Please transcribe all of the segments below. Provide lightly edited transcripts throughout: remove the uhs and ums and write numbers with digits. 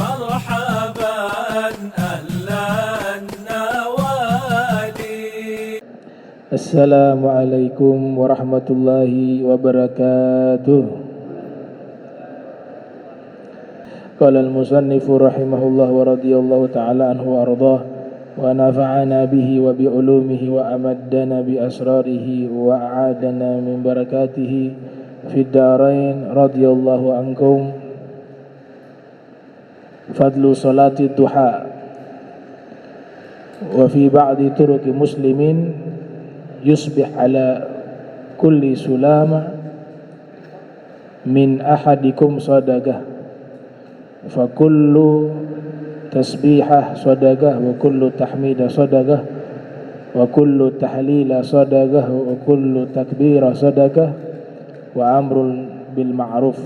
مرحبا أهلا النوادي. السلام عليكم ورحمة الله وبركاته. قال المصنف رحمه الله ورضي الله تعالى عنه وأرضاه ونفعنا به وبعلومه وأمدنا بأسراره وأعادنا من بركاته في الدارين. رضي الله عنكم. فضل صلاة الضحى. وفي بعض طرق مسلم يصبح على كل سلامة من أحدكم صدقة فكل تسبيحة صدقة وكل تحميد صدقة وكل تحليل صدقة وكل تكبير صدقة وأمر بالمعروف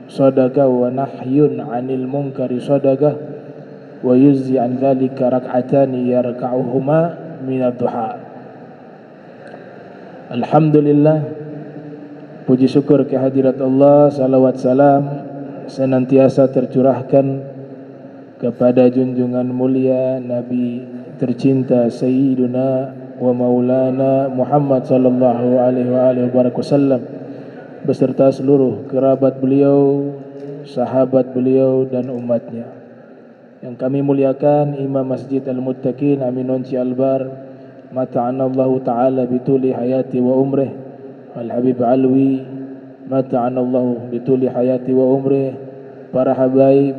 صدقة ونحي عن المنكر صدقة ويجزي عن ذلك ركعتان يركعهما من الضحى. Alhamdulillah, puji syukur kehadirat Allah, salawat salam senantiasa tercurahkan kepada junjungan mulia Nabi tercinta Sayyiduna wa Maulana Muhammad sallallahu alaihi wasallam beserta seluruh kerabat beliau, sahabat beliau dan umatnya. Yang kami muliakan Imam Masjid Al-Muttaqin Aminun Cialbar, mata'anallahu ta'ala bituli hayati wa umrih, Al-Habib Alwi, mata'anallahu bituli hayati wa umrih, para habaib,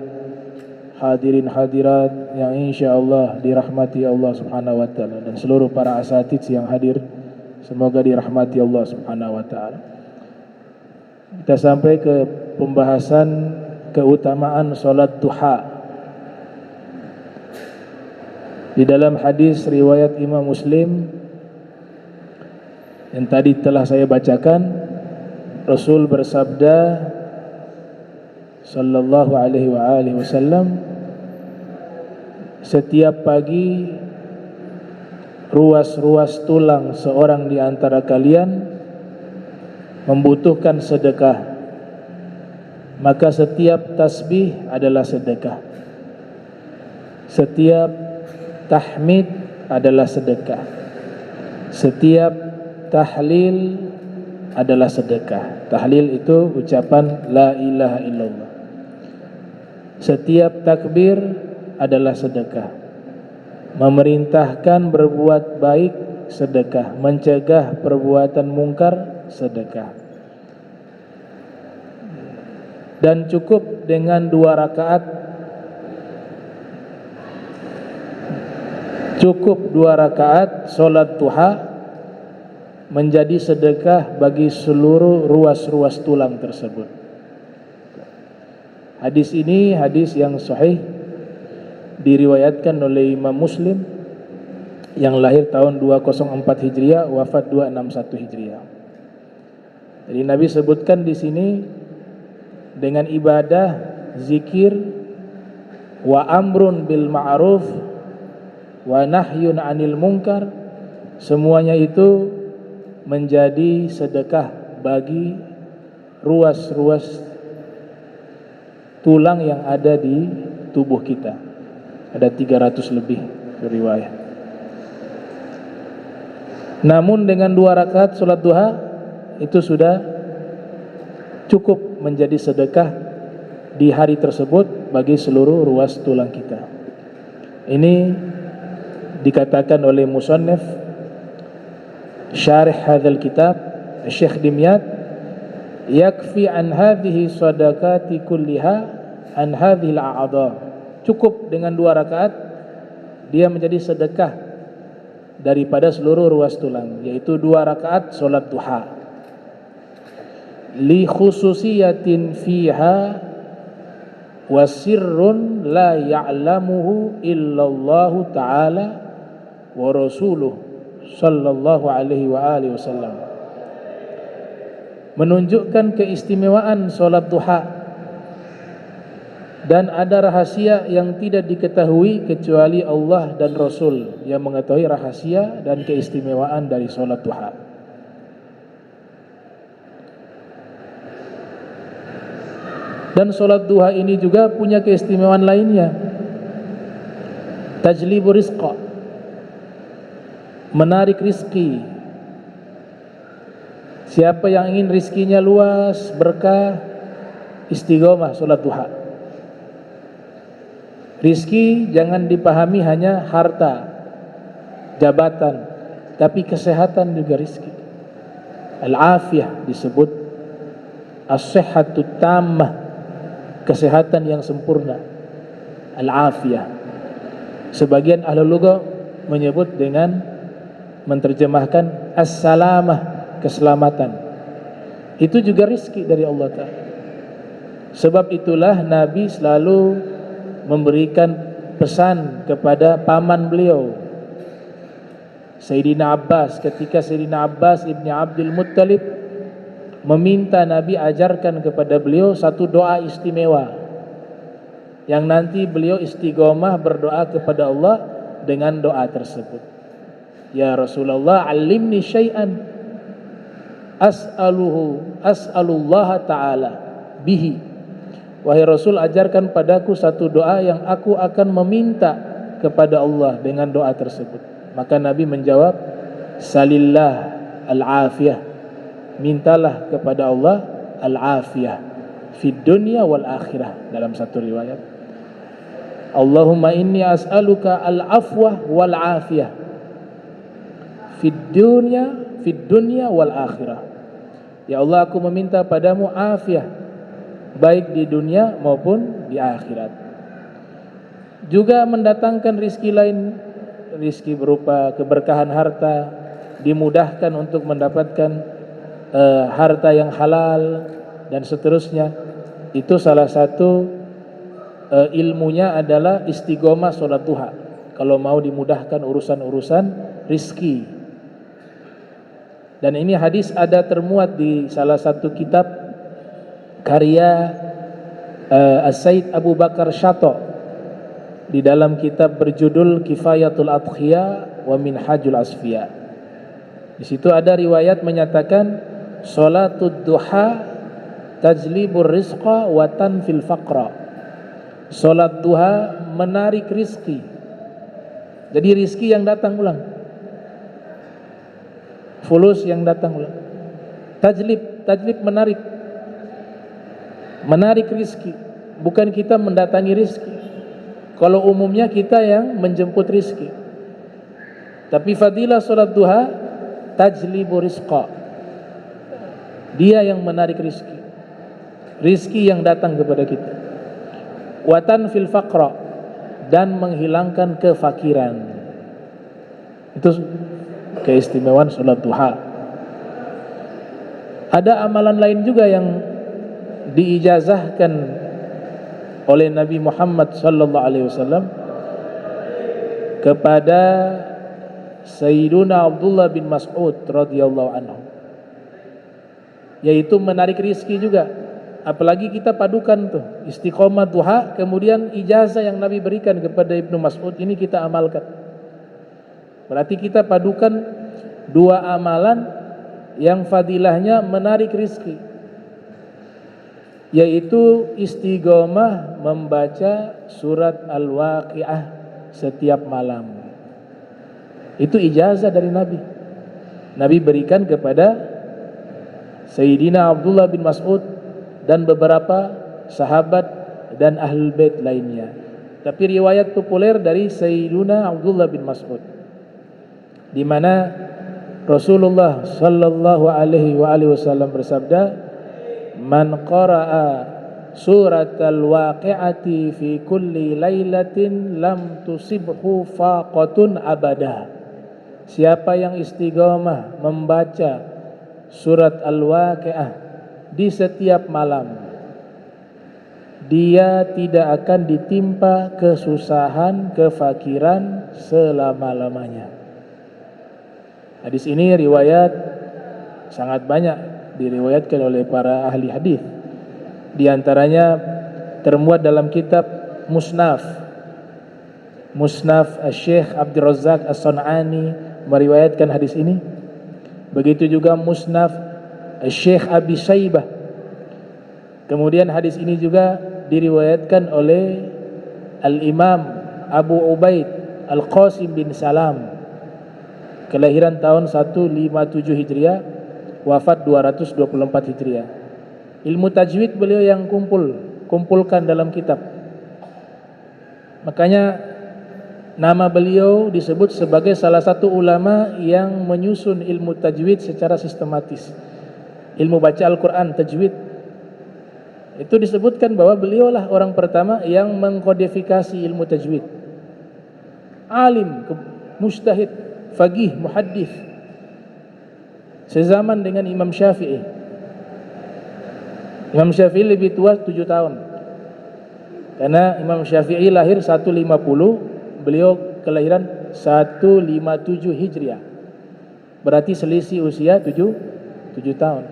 hadirin hadirat yang insyaallah dirahmati Allah subhanahu wa ta'ala, dan seluruh para asatidz yang hadir semoga dirahmati Allah subhanahu wa ta'ala. Kita sampai ke pembahasan keutamaan solat duha. Di dalam hadis riwayat Imam Muslim yang tadi telah saya bacakan, Rasul bersabda sallallahu alaihi wasallam, setiap pagi ruas-ruas tulang seorang di antara kalian membutuhkan sedekah, maka setiap tasbih adalah sedekah, setiap tahmid adalah sedekah, setiap tahlil adalah sedekah. Tahlil itu ucapan la ilaha illallah. Setiap takbir adalah sedekah. Memerintahkan berbuat baik sedekah, mencegah perbuatan mungkar sedekah. Dan cukup dengan 2 rakaat, cukup 2 rakaat solat duha menjadi sedekah bagi seluruh ruas-ruas tulang tersebut. Hadis ini hadis yang sahih, diriwayatkan oleh Imam Muslim yang lahir tahun 204 Hijriah, wafat 261 Hijriah. Jadi Nabi sebutkan di sini dengan ibadah, zikir, wa amrun bil ma'ruf wa nahyun 'anil munkar, semuanya itu menjadi sedekah bagi ruas-ruas tulang yang ada di tubuh kita. Ada 300 lebih riwayat. Namun dengan 2 rakaat salat duha itu sudah cukup menjadi sedekah di hari tersebut bagi seluruh ruas tulang kita. Ini dikatakan oleh musannif syarih hadzal kitab Syekh Dimyat, yakfi an hadhihi sadaqati kulliha an hadhil a'adha. Cukup dengan 2 rakaat dia menjadi sedekah daripada seluruh ruas tulang, yaitu 2 rakaat salat duha. Li khususiyatin fiha wa sirrun la ya'lamuhu illallahu ta'ala wa rasuluh sallallahu alaihi wa alihi wasallam. Menunjukkan keistimewaan salat duha, dan ada rahasia yang tidak diketahui kecuali Allah dan Rasul yang mengetahui rahasia dan keistimewaan dari salat duha. Dan sholat duha ini juga punya keistimewaan lainnya, tajlibu rizqa, menarik rizki. Siapa yang ingin rizkinya luas, berkah, istiqomah sholat duha. Rizki jangan dipahami hanya harta, jabatan, tapi kesehatan juga rizki. Al-afiyah disebut as-sihhatu tammah, kesehatan yang sempurna. Al-afiyah, sebagian ahli lugha menyebut dengan menterjemahkan as-salamah, keselamatan. Itu juga rizki dari Allah Ta'ala. Sebab itulah Nabi selalu memberikan pesan kepada paman beliau, Sayyidina Abbas. Ketika Sayyidina Abbas ibni Abdul Muttalib meminta Nabi ajarkan kepada beliau satu doa istimewa, yang nanti beliau istiqomah berdoa kepada Allah dengan doa tersebut. Ya Rasulullah, alimni syai'an as'alullah ta'ala bihi. Wahai Rasul, ajarkan padaku satu doa yang aku akan meminta kepada Allah dengan doa tersebut. Maka Nabi menjawab, salillah al-afiyah, mintalah kepada Allah al-afiyah fid dunya wal akhirah. Dalam satu riwayat, Allahumma inni as'aluka al-afwah wal afiyah fid dunya wal akhirah. Ya Allah, aku meminta padamu afiyah, baik di dunia maupun di akhirat. Juga mendatangkan rizki lain, rizki berupa keberkahan harta, dimudahkan untuk mendapatkan harta yang halal dan seterusnya. Itu salah satu ilmunya adalah istiqomah sholat duha, kalau mau dimudahkan urusan-urusan rizki. Dan ini hadis ada termuat di salah satu kitab karya As-Sayyid Abu Bakar Syato, di dalam kitab berjudul Kifayatul Adhiya wa Minhajul Asfiya. Di situ ada riwayat menyatakan salatud duha tajlibur rizqa wa tanfil faqra. Salat duha menarik rizki. Jadi rizki yang datang ulang, fulus yang datang ulang. Tajlib menarik rizki, bukan kita mendatangi rizki. Kalau umumnya kita yang menjemput rizki, tapi fadilah salat duha tajlibu rizqa, dia yang menarik rizki yang datang kepada kita. Watan fil faqra, dan menghilangkan kefakiran. Itu keistimewaan salat duha. Ada amalan lain juga yang diijazahkan oleh Nabi Muhammad sallallahu alaihi wasallam kepada Sayyiduna Abdullah bin Mas'ud radhiyallahu anhu, yaitu menarik rizki juga. Apalagi kita padukan tuh istiqomah duha, kemudian ijazah yang Nabi berikan kepada Ibnu Mas'ud ini kita amalkan. Berarti kita padukan dua amalan yang fadilahnya menarik rizki, yaitu istiqomah membaca surat Al-Waqi'ah setiap malam. Itu ijazah dari Nabi. Nabi berikan kepada Sayyidina Abdullah bin Mas'ud dan beberapa sahabat dan ahlul bait lainnya. Tapi riwayat populer dari Sayyidina Abdullah bin Mas'ud, di mana Rasulullah sallallahu alaihi wasallam bersabda, man qara'a suratal waqi'ati fi kulli lailatin lam tusibhu faqatun abada. Siapa yang istiqomah membaca surat Al-Waqi'ah di setiap malam, dia tidak akan ditimpa kesusahan, kefakiran selama-lamanya. Hadis ini riwayat sangat banyak diriwayatkan oleh para ahli hadis. Di antaranya termuat dalam kitab Musnaf Syekh Abdul Razzaq As-San'ani meriwayatkan hadis ini. Begitu juga Musnaf Syekh Abi Saibah Kemudian hadis ini juga diriwayatkan oleh Al-Imam Abu Ubaid Al-Qasim bin Salam, kelahiran tahun 157 Hijriah, wafat 224 Hijriah. Ilmu tajwid beliau yang kumpulkan dalam kitab. Makanya nama beliau disebut sebagai salah satu ulama yang menyusun ilmu tajwid secara sistematis. Ilmu baca Al-Quran, tajwid, itu disebutkan bahwa beliaulah orang pertama yang mengkodifikasi ilmu tajwid. Alim, mujtahid, faqih, muhaddis, sezaman dengan Imam Syafi'i. Imam Syafi'i lebih tua 7 tahun. Karena Imam Syafi'i lahir 150, beliau kelahiran 157 Hijriah. Berarti selisih usia 7 tahun.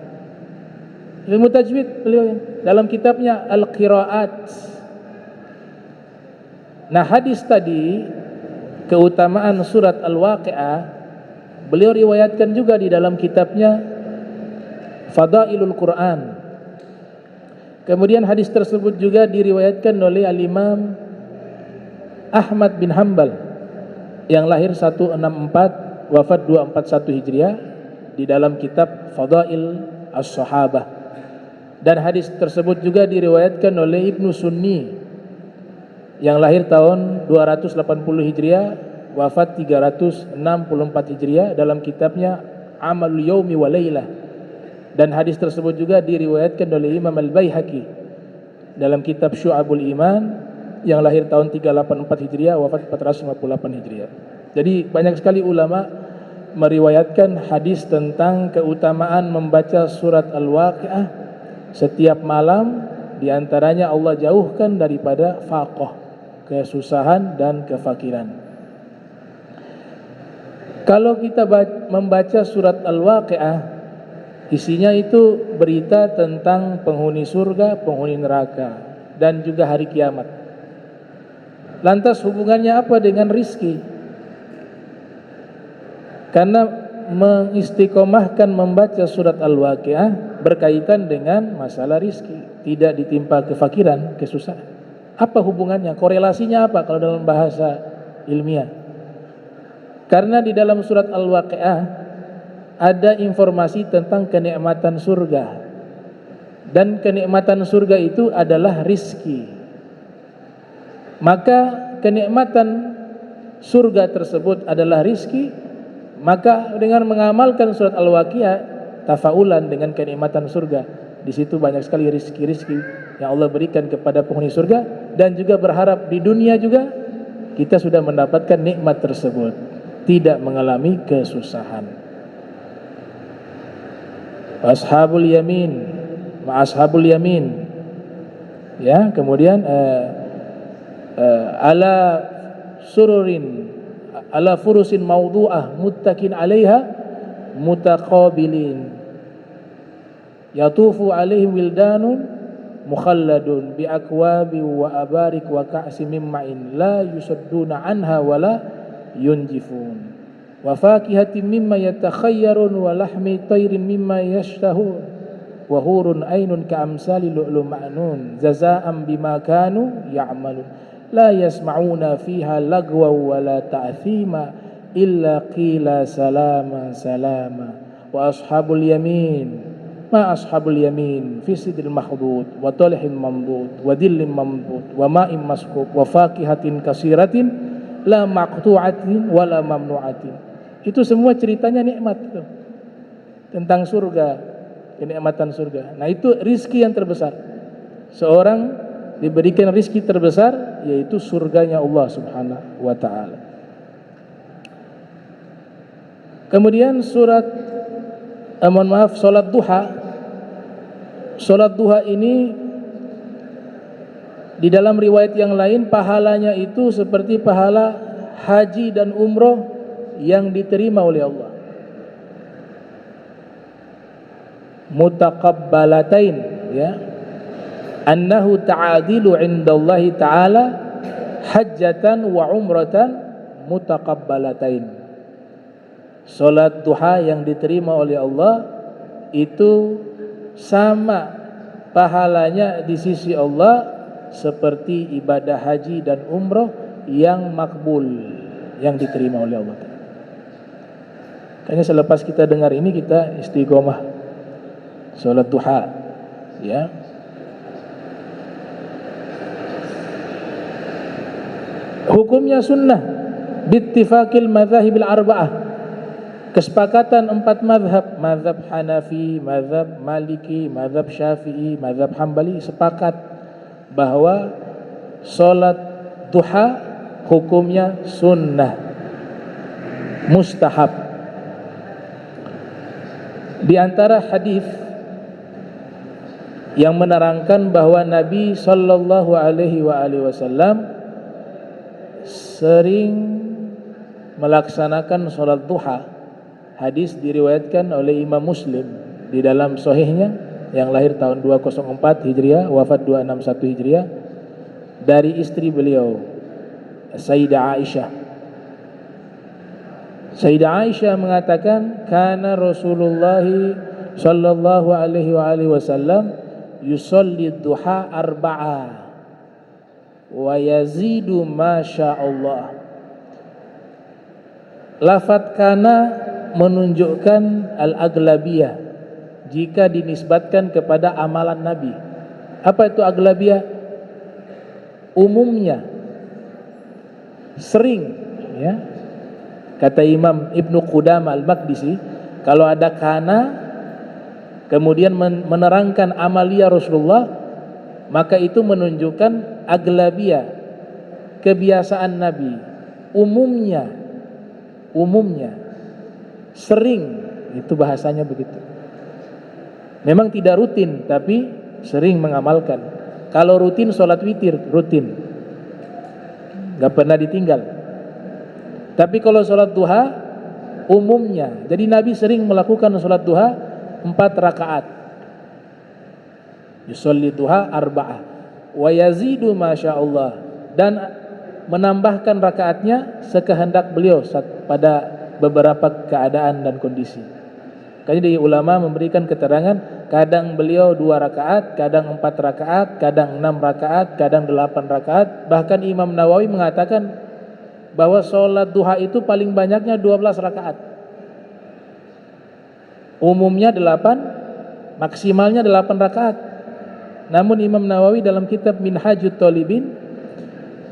Ilmu tajwid beliau yang dalam kitabnya Al-Qiraat. Nah, hadis tadi keutamaan surat Al-Waqi'ah beliau riwayatkan juga di dalam kitabnya Fadailul Quran. Kemudian hadis tersebut juga diriwayatkan oleh Al-Imam Ahmad bin Hanbal yang lahir 164 wafat 241 Hijriah di dalam kitab Fadail As-Sahabah. Dan hadis tersebut juga diriwayatkan oleh Ibnu Sunni yang lahir tahun 280 Hijriah, wafat 364 Hijriah dalam kitabnya Amalul Yaumi wa Lailah. Dan hadis tersebut juga diriwayatkan oleh Imam Al-Baihaqi dalam kitab Syu'abul Iman yang lahir tahun 384 Hijriah, wafat 458 Hijriah. Jadi banyak sekali ulama meriwayatkan hadis tentang keutamaan membaca surat Al-Waqi'ah setiap malam, diantaranya Allah jauhkan daripada faqah, kesusahan dan kefakiran. Kalau kita membaca surat Al-Waqi'ah, isinya itu berita tentang penghuni surga, penghuni neraka, dan juga hari kiamat. Lantas hubungannya apa dengan rizki? Karena mengistiqomahkan membaca surat Al-Waqi'ah berkaitan dengan masalah rizki, tidak ditimpa kefakiran, kesusahan. Apa hubungannya? Korelasinya apa kalau dalam bahasa ilmiah? Karena di dalam surat Al-Waqi'ah ada informasi tentang kenikmatan surga, dan kenikmatan surga itu adalah rizki. Maka kenikmatan surga tersebut adalah rizki. Maka dengan mengamalkan surat Al-Waqi'ah, tafaulan dengan kenikmatan surga. Di situ banyak sekali rizki-rizki yang Allah berikan kepada penghuni surga, dan juga berharap di dunia juga kita sudah mendapatkan nikmat tersebut, tidak mengalami kesusahan. Ashabul yamin, ashabul yamin. Ya, kemudian ala sururin ala furusin mawdu'ah muttakin 'alaiha mutaqabilin yatufu 'alaihim wildanun mukhalladun bi akwabi wa abarik wa ka'sin min ma'in la yusadduna 'anha wa la yunjifun wa fakihatin mimma yatakhayyarun wa lahmi tayrin mimma yashtahun wa hurun ainun ka'amsali lu'lu ma'nun jazaa'an bima kanu ya'malun la yasma'una fiha lagwa wa la ta'thima illa qila salama salama wa ashabul yamin ma ashabul yamin fi sidril makhdud wa talhin mamdud wa dillin mamdud wa ma'in maskub wa fakihatin kasiratin la maqtu'atin wa la mamnu'atin. Itu semua ceritanya nikmat itu, tentang surga, kenikmatan surga. Nah, itu rizki yang terbesar. Seorang diberikan rizki terbesar, yaitu surganya Allah subhanahu wa ta'ala. Kemudian solat duha. Solat duha ini di dalam riwayat yang lain pahalanya itu seperti pahala haji dan umroh yang diterima oleh Allah. Mutaqabbalatain, ya. Annahu ta'adilu indallahi ta'ala hajjatan wa umratan mutaqabbalatain. Salat duha yang diterima oleh Allah itu sama pahalanya di sisi Allah seperti ibadah haji dan umroh yang makbul, yang diterima oleh Allah. Kayaknya selepas kita dengar ini kita istiqomah salat duha, ya. Hukumnya sunnah bittifaqil madzahibil arba'ah, kesepakatan 4 mazhab, mazhab Hanafi, mazhab Maliki, mazhab Syafi'i, mazhab Hambali sepakat bahwa salat duha hukumnya sunnah, mustahab. Di antara hadis yang menerangkan bahwa Nabi sallallahu alaihi wasallam sering melaksanakan salat duha, hadis diriwayatkan oleh Imam Muslim di dalam sahihnya, yang lahir tahun 204 Hijriah, wafat 261 Hijriah, dari istri beliau Sayyidah Aisyah. Sayyidah Aisyah mengatakan, kana Rasulullah sallallahu alaihi wasallam yusalli duha arba'a wa yazidu masya Allah. Lafaz kana menunjukkan al-aglabiyah jika dinisbatkan kepada amalan Nabi. Apa itu aglabiyah? Umumnya, sering, ya. Kata Imam Ibnu Qudamah Al-Maqdisi, kalau ada kana kemudian menerangkan amalia Rasulullah, maka itu menunjukkan aglabiyah, kebiasaan Nabi, umumnya sering, itu bahasanya begitu. Memang tidak rutin, tapi sering mengamalkan. Kalau rutin sholat witir, rutin, gak pernah ditinggal. Tapi kalau sholat duha, umumnya. Jadi Nabi sering melakukan sholat duha 4 rakaat. Yusolli duha arba'ah wa yazidu masya Allah, dan menambahkan rakaatnya sekehendak beliau pada beberapa keadaan dan kondisi. Kayaknya ulama memberikan keterangan, kadang beliau 2 rakaat, kadang 4 rakaat, kadang 6 rakaat, kadang 8 rakaat. Bahkan Imam Nawawi mengatakan bahwa sholat duha itu paling banyaknya 12 rakaat. Umumnya 8, maksimalnya 8 rakaat. Namun Imam Nawawi dalam kitab Minhajut Thalibin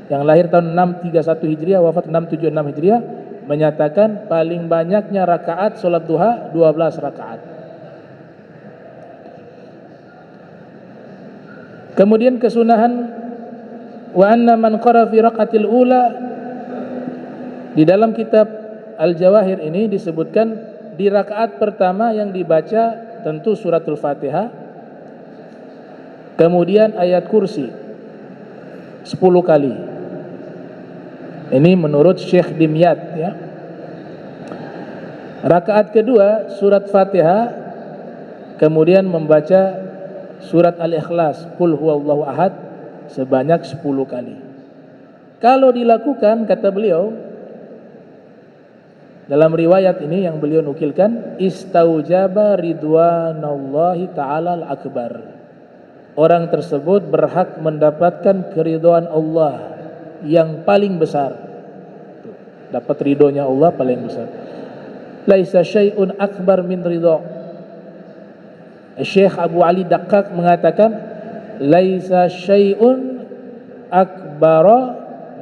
yang lahir tahun 631 Hijriah, wafat 676 Hijriah, menyatakan paling banyaknya rakaat sholat duha 12 rakaat. Kemudian kesunahan wa anna man qara fi raqatil ula, di dalam kitab Al-Jawahir ini disebutkan di rakaat pertama yang dibaca tentu suratul Fatihah, kemudian ayat kursi 10 kali. Ini menurut Syekh Dimyat, ya. Rakaat kedua surat Fatihah, kemudian membaca surat Al-Ikhlas, Qul huwallahu ahad, sebanyak 10 kali. Kalau dilakukan, kata beliau dalam riwayat ini yang beliau nukilkan, istaujaba ridwanallahi ta'ala al-akbar, orang tersebut berhak mendapatkan keridhaan Allah yang paling besar. Dapat ridhonya Allah paling besar. Laisa syai'un akbar min ridha. Syekh Abu Ali Daqqaq mengatakan, laisa syai'un akbara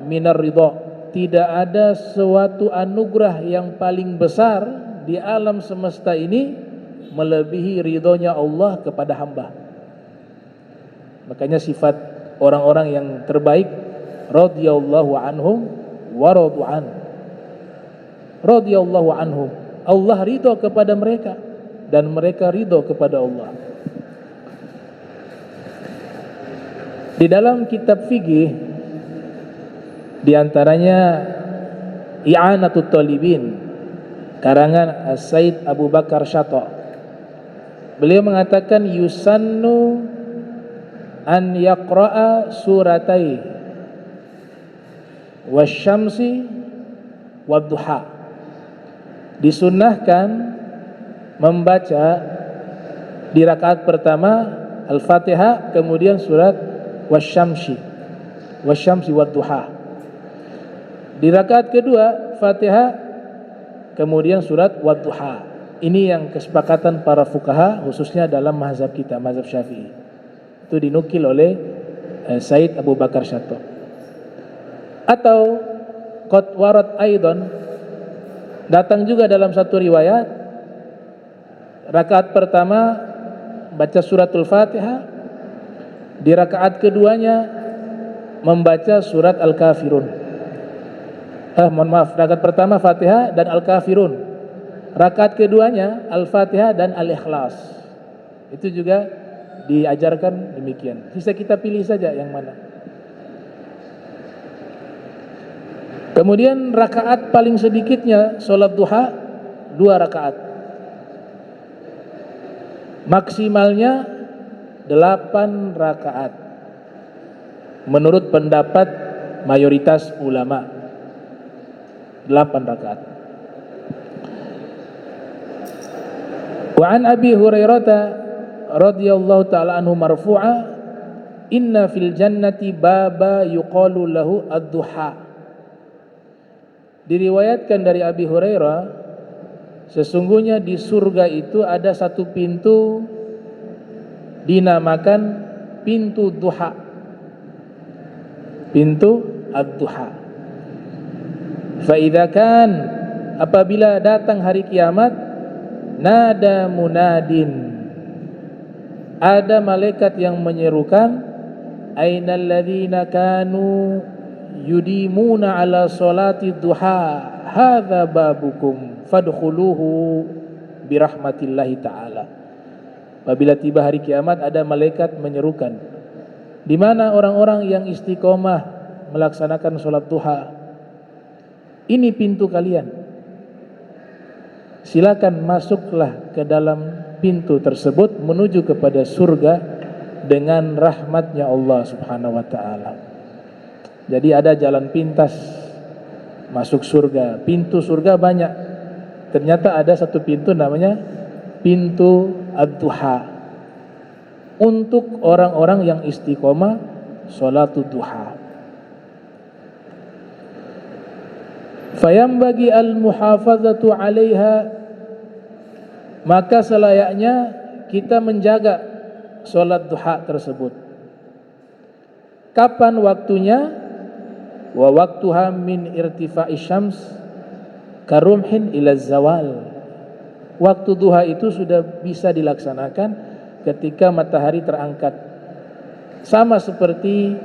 minar ridha. Tidak ada suatu anugerah yang paling besar di alam semesta ini melebihi ridhonya Allah kepada hamba. Makanya sifat orang-orang yang terbaik, radhiyallahu anhum wa radu an. Radhiyallahu anhum, Allah ridho kepada mereka dan mereka ridho kepada Allah. Di dalam kitab fikih, di antaranya I'anatut Talibin karangan Said Abu Bakar Syato, beliau mengatakan yusannu an yaqra'a suratai wasyamsi wadduha. Disunnahkan membaca di rakaat pertama Al-Fatihah, kemudian surat Wasyamsi Wadduha. Di rakaat kedua Fatihah, kemudian surat Wadduha. Ini yang kesepakatan para fuqaha khususnya dalam mazhab kita, mazhab Syafi'i. Itu dinukil oleh Said Abu Bakar Syato. Atau qad warad aidan, datang juga dalam satu riwayat, rakaat pertama baca suratul Fatihah, di rakaat keduanya membaca surat Al-Kafirun. Rakaat pertama Fatihah dan Al-Kafirun. Rakaat keduanya Al-Fatihah dan Al-Ikhlas. Itu juga diajarkan demikian. Bisa kita pilih saja yang mana. Kemudian rakaat paling sedikitnya sholat duha 2 rakaat. Maksimalnya 8 rakaat. Menurut pendapat mayoritas ulama 8 rakaat. Wa an Abi Hurairah radhiyallahu ta'ala anhu marfu'a, inna fil jannati baba yuqalu lahu ad-duha. Diriwayatkan dari Abi Hurairah, sesungguhnya di surga itu ada satu pintu dinamakan pintu duha, pintu ad-duha. Fa idza kan, apabila datang hari kiamat, nada munadin, ada malaikat yang menyerukan, ainal ladzina kanu yudimuna ala salati duha hadza babukum fadkhuluhu birahmatillahi ta'ala. Apabila tiba hari kiamat, ada malaikat menyerukan, di mana orang-orang yang istiqomah melaksanakan salat duha, ini pintu kalian, silakan masuklah ke dalam pintu tersebut menuju kepada surga dengan rahmatnya Allah subhanahu wa ta'ala. Jadi ada jalan pintas masuk surga. Pintu surga banyak. Ternyata ada satu pintu namanya pintu ad-duha, untuk orang-orang yang istiqomah sholatul duha. Fayambagi al-muhafazatu 'alaiha, maka selayaknya kita menjaga salat duha tersebut. Kapan waktunya? Wa waktuha min irtifa'i syams karumhin ila zawal. Waktu duha itu sudah bisa dilaksanakan ketika matahari terangkat. Sama seperti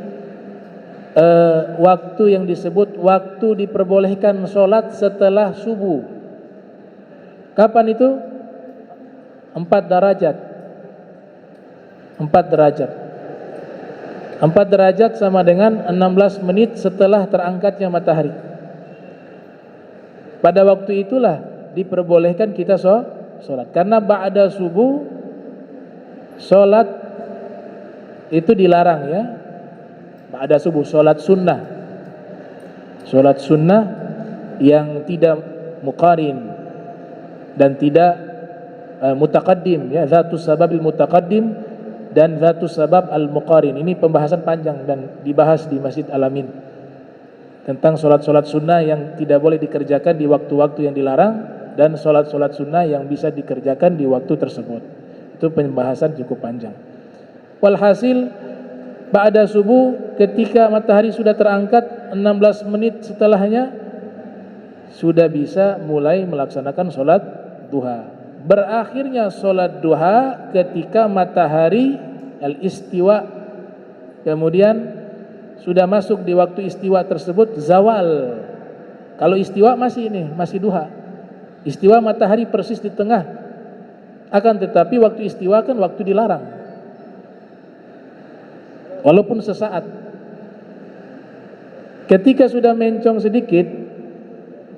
waktu yang disebut waktu diperbolehkan sholat setelah subuh. Kapan itu? 4 derajat. 4 derajat. 4 derajat sama dengan 16 menit setelah terangkatnya matahari. Pada waktu itulah diperbolehkan kita sholat. Karena ba'da subuh sholat itu dilarang ya. Ba'da subuh sholat sunnah. Sholat sunnah yang tidak muqarin dan tidak mutaqaddim ya, zatus sababil mutaqaddim dan zatus sabab al-muqarin. Ini pembahasan panjang dan dibahas di Masjid Al-Amin tentang sholat-sholat sunnah yang tidak boleh dikerjakan di waktu-waktu yang dilarang dan sholat-sholat sunnah yang bisa dikerjakan di waktu tersebut. Itu pembahasan cukup panjang. Walhasil, ba'da subuh ketika matahari sudah terangkat 16 menit setelahnya sudah bisa mulai melaksanakan sholat duha. Berakhirnya sholat duha ketika matahari al-istiwa, kemudian sudah masuk di waktu istiwa tersebut zawal. Kalau istiwa masih duha. Istiwa matahari persis di tengah. Akan tetapi waktu istiwa kan waktu dilarang, walaupun sesaat. Ketika sudah mencong sedikit,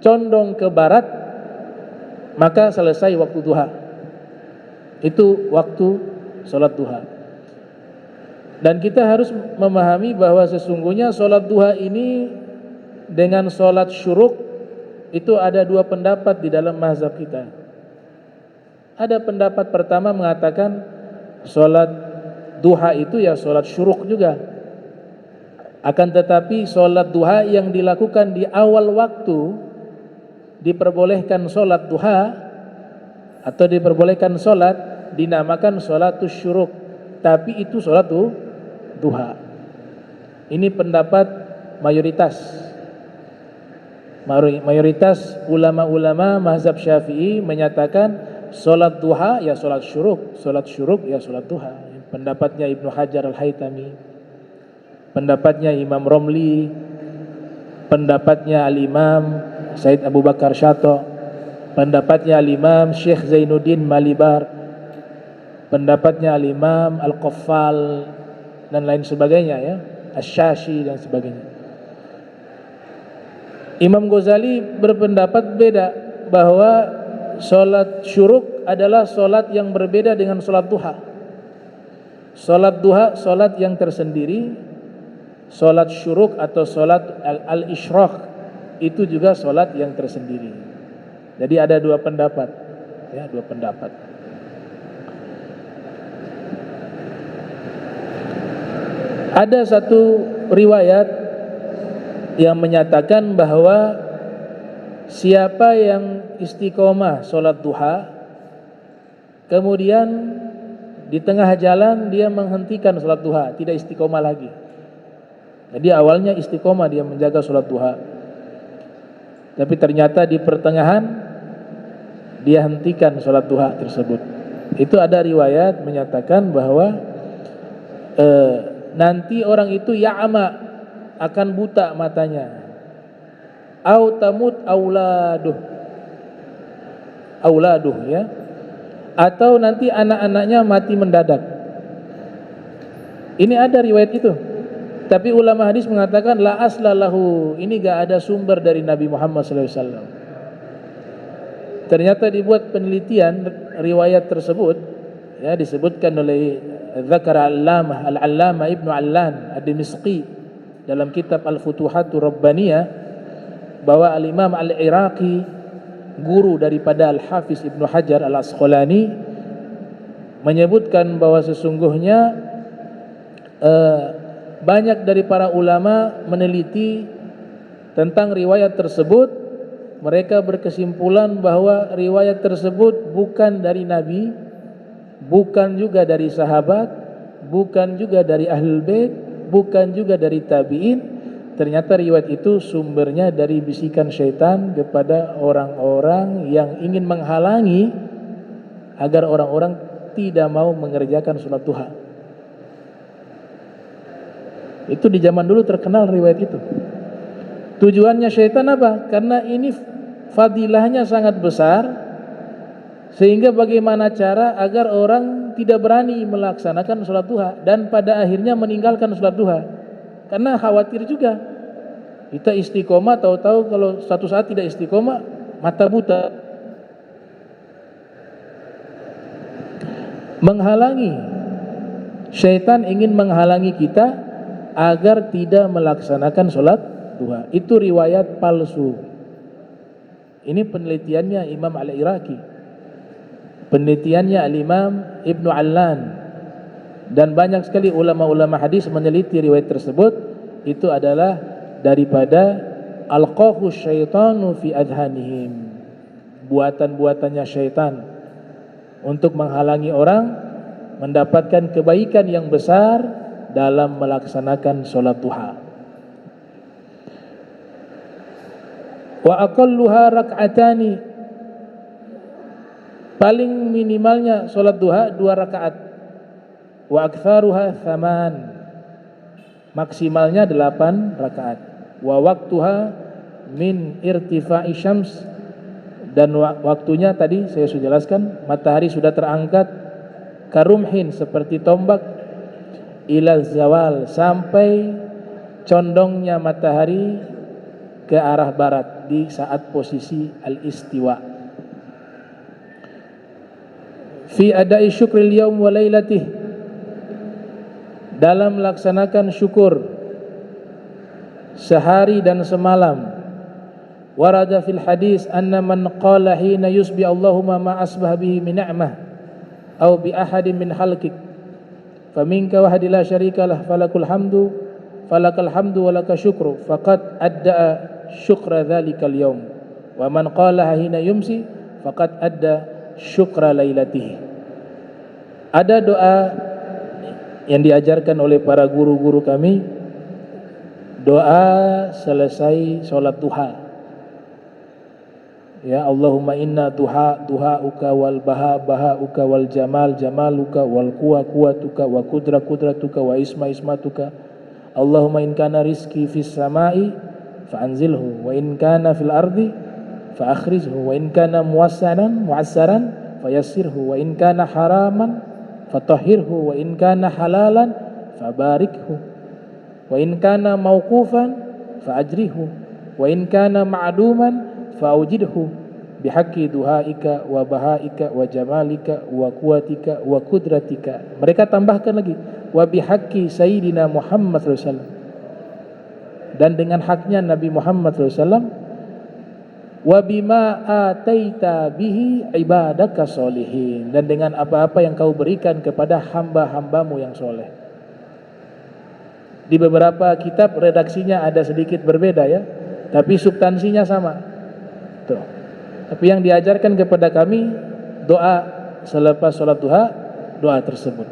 condong ke barat, maka selesai waktu duha. Itu waktu sholat duha. Dan kita harus memahami bahwa sesungguhnya sholat duha ini dengan sholat syuruk itu ada 2 pendapat di dalam mazhab kita. Ada pendapat pertama mengatakan sholat duha itu ya sholat syuruk juga. Akan tetapi sholat duha yang dilakukan di awal waktu diperbolehkan sholat duha atau diperbolehkan sholat dinamakan sholatus syuruk, tapi itu sholat duha. Ini pendapat mayoritas ulama-ulama mazhab Syafi'i menyatakan sholat duha ya sholat syuruk ya sholat duha. Pendapatnya Ibnu Hajar Al-Haytami, pendapatnya Imam Romli, pendapatnya Al-Imam Said Abu Bakar Syato, pendapatnya Al-Imam Syekh Zainuddin Malibar, pendapatnya Al-Imam Al-Qaffal dan lain sebagainya ya, Asy-Syashi dan sebagainya. Imam Ghazali berpendapat beda, bahwa sholat syuruk adalah sholat yang berbeda dengan sholat duha. Sholat duha sholat yang tersendiri, sholat syuruk atau sholat al-isyraq itu juga sholat yang tersendiri. Jadi ada dua pendapat ya, dua pendapat. Ada satu riwayat yang menyatakan bahwa siapa yang istiqomah sholat duha, kemudian di tengah jalan dia menghentikan sholat duha, tidak istiqomah lagi. Jadi awalnya istiqomah dia menjaga sholat duha, tapi ternyata di pertengahan dia hentikan sholat duha tersebut. Itu ada riwayat menyatakan bahwa nanti orang itu ya'ama, akan buta matanya, au tamut auladuh ya, atau nanti anak-anaknya mati mendadak. Ini ada riwayat itu, tapi ulama hadis mengatakan la aslalahu, ini gak ada sumber dari Nabi Muhammad SAW. Ternyata dibuat penelitian riwayat tersebut ya, disebutkan oleh Dzakar Al-Allamah Ibnu Allan Ad-Dimishqi dalam kitab Al-Futuhatur Rabbaniyah, bahwa Al-Imam Al-Iraqi, guru daripada Al-Hafiz Ibnu Hajar Al-Asqalani, menyebutkan bahwa sesungguhnya banyak dari para ulama meneliti tentang riwayat tersebut. Mereka berkesimpulan bahwa riwayat tersebut bukan dari Nabi, bukan juga dari sahabat, bukan juga dari Ahlul Bait, bukan juga dari tabi'in. Ternyata riwayat itu sumbernya dari bisikan syaitan kepada orang-orang yang ingin menghalangi agar orang-orang tidak mau mengerjakan sholat duha. Itu di zaman dulu terkenal riwayat itu. Tujuannya syaitan apa? Karena ini fadilahnya sangat besar, sehingga bagaimana cara agar orang tidak berani melaksanakan sholat duha dan pada akhirnya meninggalkan sholat duha. Karena khawatir juga kita istiqomah, tahu-tahu kalau suatu saat tidak istiqomah mata buta. Menghalangi, syaitan ingin menghalangi kita agar tidak melaksanakan sholat duha. Itu riwayat palsu. Ini penelitiannya Imam Al-Iraqi, penelitiannya Al-Imam Ibnu Allan, dan banyak sekali ulama-ulama hadis meneliti riwayat tersebut. Itu adalah daripada alqahu syaitanu fi adhanihim, buatan-buatannya syaitan untuk menghalangi orang mendapatkan kebaikan yang besar dalam melaksanakan sholat duha. Wa aqalluha rak'atani, paling minimalnya sholat duha 2 rakaat. Wa aktsaruha 8, maksimalnya 8 rakaat. Wa waktuha min irtifa'i syams, dan waktunya tadi saya sudah jelaskan, matahari sudah terangkat, karumhin seperti tombak, ila zawal sampai condongnya matahari ke arah barat di saat posisi al-istiwa. Fi adai syukril yaum wa lailatih, dalam melaksanakan syukur sehari dan semalam. Warada fil hadis anna man qala hina yusbi Allahumma ma asbah bihi min ni'mah aw bi ahadin min khalqik faminka wahdi la syarikalah falakal hamdu wa laka syukru faqad adda'a syukra dzalikal yaum wa man qalaha hina yumsi faqad adda syukra lailatihi. Ada doa yang diajarkan oleh para guru-guru kami, doa selesai sholat duha. Ya Allahumma inna duha'uka wal baha'uka wal jamaluka wal quwatuka wa kudratuka wa ismatuka. Allahumma in kana rizki fis sama'i fa'anzilhu wa in kana fil ardi fa'akhrizhu wa in kana mu'assaran fayassirhu wa in kana haraman fatahhirhu wa in kana halalan fabarikhu wa in kana mauqufan fa'ajrihu wa in kana ma'duman fa'ujidhu bihaqqi duhaika wa bahaika wa jamalika wa quwatika wa kudratika. Mereka tambahkan lagi wa bihaqqi sayyidina Muhammad sallallahu alaihi wasallam, dan dengan haknya Nabi Muhammad sallallahu alaihi wasallam, wa bima ataita bihi ibadaka sholihin, dan dengan apa-apa yang kau berikan kepada hamba-hambamu yang soleh. Di beberapa kitab redaksinya ada sedikit berbeda ya, tapi substansinya sama. Tuh. Tapi yang diajarkan kepada kami doa selepas sholat duha, doa tersebut.